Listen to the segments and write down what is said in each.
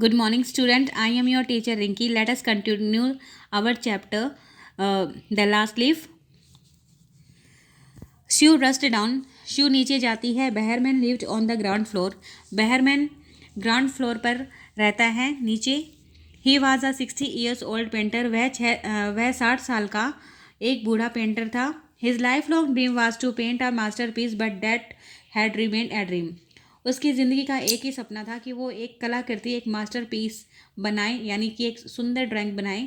Good morning, student. I am your teacher Rinki. Let us continue our chapter, The Last Leaf. Shoo rushed down. Shoo नीचे जाती है. Behrman lived on the ground floor. Behrman ground floor पर रहता है नीचे. He was a 60 years old painter. वह 60 साल का एक बूढ़ा पेंटर था. His lifelong dream was to paint a masterpiece, but that had remained a dream. उसकी ज़िंदगी का एक ही सपना था कि वो एक कलाकृति, एक मास्टरपीस बनाए, यानी कि एक सुंदर ड्राइंग बनाए.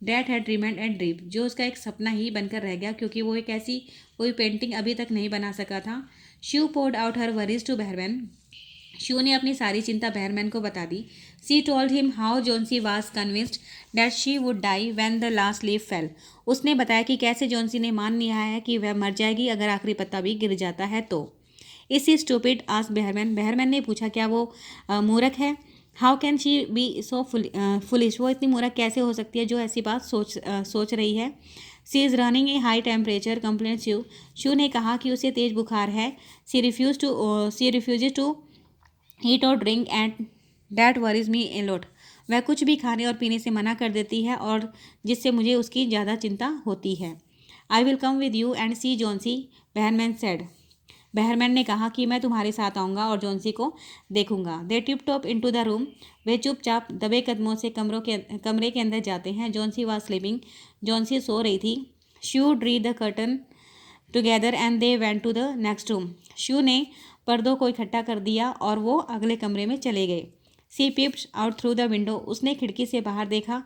That had remained and dream, जो उसका एक सपना ही बनकर रह गया, क्योंकि वो एक ऐसी कोई पेंटिंग अभी तक नहीं बना सका था. Sue poured out her worries to Behrman. Sue ने अपनी सारी चिंता बेहरमैन को बता दी. She told him how Johnsy was convinced that she would die when the last leaf fell. उसने बताया कि कैसे जोन्सी ने मान लिया है कि वह मर जाएगी अगर आखिरी पत्ता भी गिर जाता है तो. इसी स्टूपिड आस्क्ड बेहरमैन. बेहरमैन ने पूछा, क्या वो मूर्ख है? How can she be so foolish, वो इतनी मूर्ख कैसे हो सकती है जो ऐसी बात सोच रही है. She is running a high temperature complaint Sue. Sue ने कहा कि उसे तेज बुखार है. सी रिफ्यूज टू ईट और drink and that worries me a lot. वह कुछ भी खाने और पीने से मना कर देती है और जिससे मुझे उसकी ज़्यादा चिंता होती है. I will come with you and see Johnsy, Behrman said. Behrman ने कहा कि मैं तुम्हारे साथ आऊँगा और जोन्सी को देखूंगा. They tiptoed into the room. वे चुपचाप दबे कदमों से कमरे के अंदर जाते हैं. जोन्सी वॉज स्लीपिंग. जोन्सी सो रही थी. Sue drew the curtain together and they went to the next room. Sue ने पर्दों को इकट्ठा कर दिया और वो अगले कमरे में चले गए. She peeped out through the window. उसने खिड़की से बाहर देखा.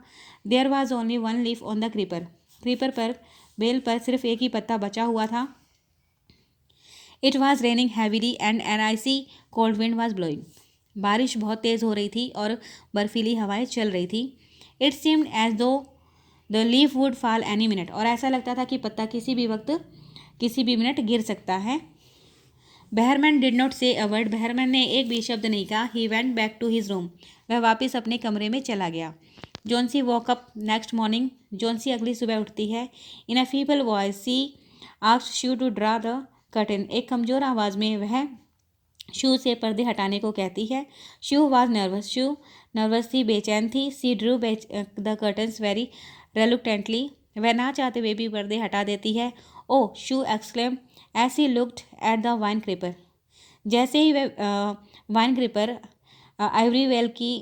There was only one leaf on the creeper. Creeper पर, बेल पर सिर्फ एक ही पत्ता बचा हुआ था. It was raining heavily and an icy cold wind was blowing. बारिश बहुत तेज़ हो रही थी और बर्फीली हवाएं चल रही थी. इट सीम्ड एज दो the leaf would fall any minute. और ऐसा लगता था कि पत्ता किसी भी वक्त, किसी भी मिनट गिर सकता है. बेहरमैन डिड नॉट से अ वर्ड. बेहरमैन ने एक भी शब्द नहीं कहा. He went back to his room. वह वापस अपने कमरे में चला गया. Johnsy woke up next morning. Johnsy अगली सुबह उठती है. In a feeble voice she asked Sue to draw the curtain. एक कमज़ोर आवाज़ में वह शू से पर्दे हटाने को कहती है. Sue was nervous. Sue nervous थी, बेचैन थी. She drew the curtains very reluctantly. वह ना चाहते हुए भी पर्दे हटा देती है. Oh, Sue exclaim as he looked at the vine creeper. जैसे ही वह वाइन क्रीपर आइवरी वेल की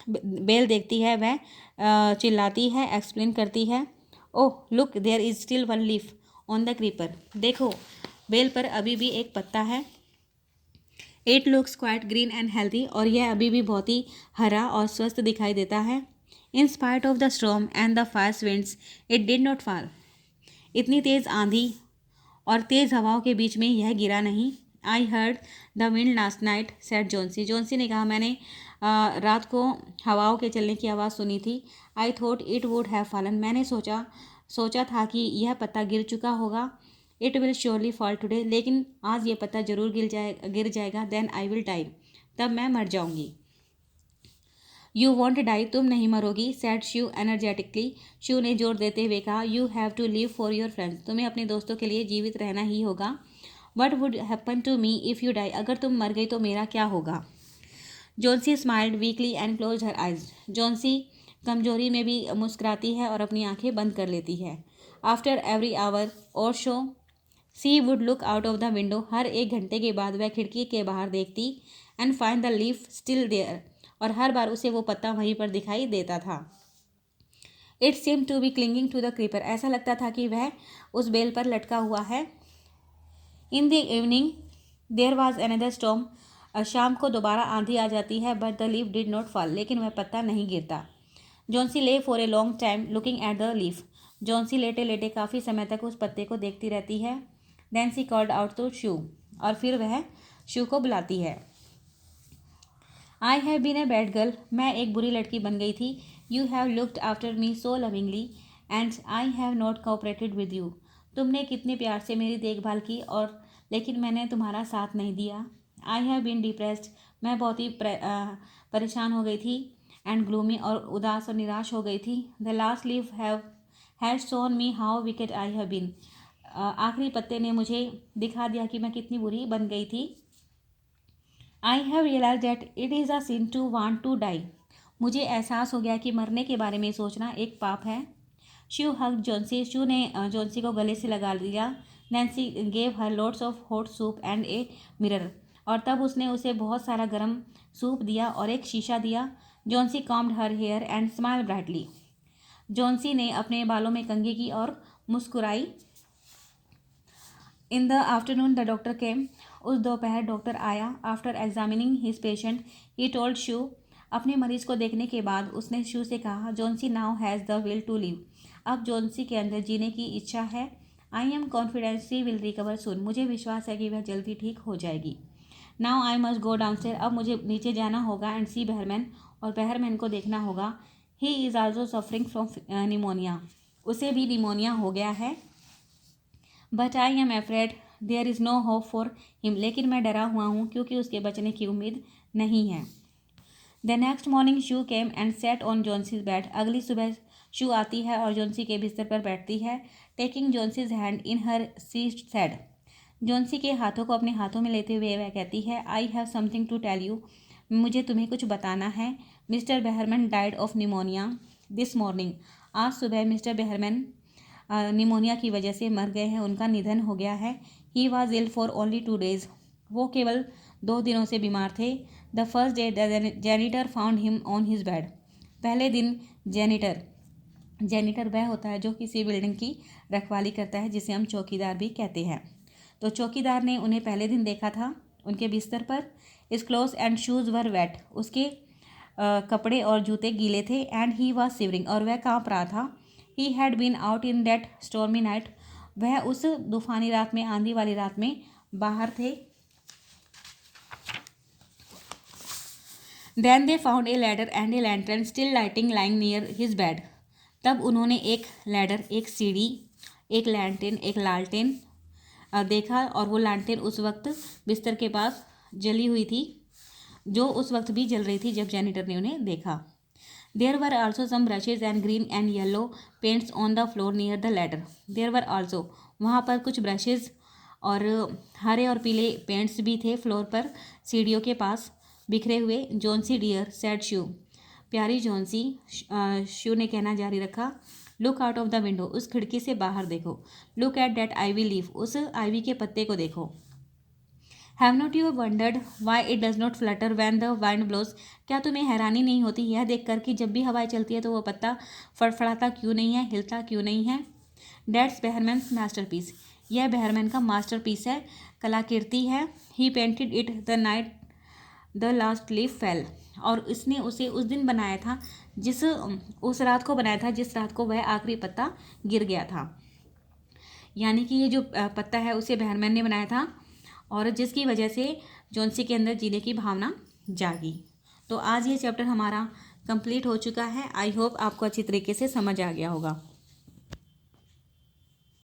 बेल देखती है, वह चिल्लाती है, एक्सप्लेन करती है. Oh look, there is still one leaf on the creeper. देखो, बेल पर अभी भी एक पत्ता है. It looks quite green and healthy. और यह अभी भी बहुत ही हरा और स्वस्थ दिखाई देता है. In spite of the storm and the fast winds it did not fall. इतनी तेज़ आंधी और तेज़ हवाओं के बीच में यह गिरा नहीं. I heard the wind last night said Johnsy. Johnsy ने कहा, मैंने रात को हवाओं के चलने की आवाज़ सुनी थी. I thought it would have fallen. मैंने सोचा था कि यह पत्ता गिर चुका होगा. It will surely fall today. लेकिन आज ये पत्ता जरूर गिर जाएगा. Then I will die. तब मैं मर जाऊंगी. यू वॉन्ट डाई, तुम नहीं मरोगी. सैड शू एनर्जेटिकली. शू ने जोर देते हुए कहा, you have to live for your friends. तुम्हें अपने दोस्तों के लिए जीवित रहना ही होगा. What would happen to me if you die. अगर तुम मर गई तो मेरा क्या होगा. Johnsy smiled weakly and close her eyes. Johnsy कमजोरी में भी मुस्कुराती है और अपनी आंखें बंद कर लेती है. आफ्टर एवरी आवर और so she would look out of the window. हर एक घंटे के बाद वह खिड़की के बाहर देखती. And find the leaf still there. और हर बार उसे वो पत्ता वहीं पर दिखाई देता था. It seem to be clinging to the creeper. ऐसा लगता था कि वह उस बेल पर लटका हुआ है. In the evening there was another storm. शाम को दोबारा आंधी आ जाती है. But the leaf did not fall. लेकिन वह पत्ता नहीं गिरता. Johnsy lay for a long time looking at the leaf. Johnsy लेटे लेटे काफ़ी समय तक उस पत्ते को देखती रहती है. Then she called out to Sue. और फिर वह शू को बुलाती है. I have been a bad girl. मैं एक बुरी लड़की बन गई थी. You have looked after me so lovingly and I have not cooperated with you. तुमने कितने प्यार से मेरी देखभाल की, और लेकिन मैंने तुम्हारा साथ नहीं दिया. I have been depressed. मैं बहुत ही परेशान हो गई थी. एंड ग्लूमी, और उदास और निराश हो गई थी. The last leaf have shown me how wicked I have been. आखिरी पत्ते ने मुझे दिखा दिया कि मैं कितनी बुरी बन गई थी. I have realize that it is a sin to want to die. मुझे एहसास हो गया कि मरने के बारे में सोचना एक पाप है। शू हग जॉन्सी। शू ने जॉन्सी को गले से लगा लिया। Nancy gave her loads of hot soup and a mirror. और तब उसने उसे बहुत सारा गर्म सूप दिया और एक शीशा दिया। Johnsy combed her hair and smile brightly. Johnsy ने अपने बालों में कंघी की और मुस्कुराई। In the afternoon the doctor came. उस दोपहर डॉक्टर आया। After examining his patient he told Sue. अपने मरीज को देखने के बाद उसने शू से कहा, Johnsy now has the will to live. अब जॉन्सी के अंदर जीने की इच्छा है। I am confident she will recover soon. मुझे विश्वास है कि वह जल्दी ठीक हो जाएगी। Now I must go downstair. अब मुझे नीचे जाना होगा एंड सी बहरमैन। और बहरमैन को देखना होगा। He is also suffering from pneumonia. उसे भी निमोनिया हो गया है। But I am afraid there is no hope for him. लेकिन मैं डरा हुआ हूँ क्योंकि उसके बचने की उम्मीद नहीं है। The next morning shoe came and set on Johnsy's bed. अगली सुबह शू आती है और जॉन्सी के बिस्तर पर बैठती है। Taking Johnsy's hand in her she said. Johnsy के हाथों को अपने हाथों में लेते हुए वह कहती है, I have something to tell you. मुझे तुम्हें कुछ बताना है। Mister Behrman died of pneumonia this morning. आज सुबह मिस्टर बहरमैन निमोनिया की वजह से मर गए हैं। उनका निधन हो गया है। He was ill for only 2 days। वो केवल 2 दिनों से बीमार थे। The first day the janitor found him on his bed. पहले दिन जेनिटर वह होता है जो किसी बिल्डिंग की रखवाली करता है, जिसे हम चौकीदार भी कहते हैं। तो चौकीदार ने उन्हें पहले दिन देखा था उनके बिस्तर पर। His clothes and shoes were wet. उसके कपड़े और जूते गीले थे। And he was shivering. और वह काँप रहा था। He had been out in that stormy night. वह उस तूफानी रात में, आंधी वाली रात में बाहर थे। Then they found a ladder and a lantern still lighting lying near his bed. तब उन्होंने एक लैडर, एक सीढ़ी, एक लैंटर्न, एक लालटेन देखा। और वो लालटेन उस वक्त बिस्तर के पास जली हुई थी, जो उस वक्त भी जल रही थी जब जेनिटर ने उन्हें देखा। There were also some brushes and green and yellow paints on the floor near the ladder. There were also, वहाँ पर कुछ ब्रशेज और हरे और पीले पेंट्स भी थे फ्लोर पर, सीढ़ियों के पास बिखरे हुए। Johnsy dear said Sue. प्यारी जॉन्सी, शू ने कहना जारी रखा, look out of the window. उस खिड़की से बाहर देखो। Look at that ivy leaf. उस आइवी के पत्ते को देखो। Have not you wondered why it does not flutter when the wind blows. क्या तुम्हें हैरानी नहीं होती यह देखकर कि जब भी हवाएं चलती है तो वह पत्ता फड़फड़ाता क्यों नहीं है, हिलता क्यों नहीं है। That's Behrman's masterpiece. यह बहरमैन का मास्टरपीस है, कलाकृति है। He painted it the night the last leaf fell. और इसने उसे उस दिन बनाया था, उस रात को बनाया था जिस रात को वह आखिरी पत्ता गिर गया था। यानी कि ये जो पत्ता है उसे बहरमैन ने बनाया था और जिसकी वजह से जॉन्सी के अंदर जीने की भावना जागी। तो आज ये चैप्टर हमारा कंप्लीट हो चुका है। आई होप आपको अच्छी तरीके से समझ आ गया होगा।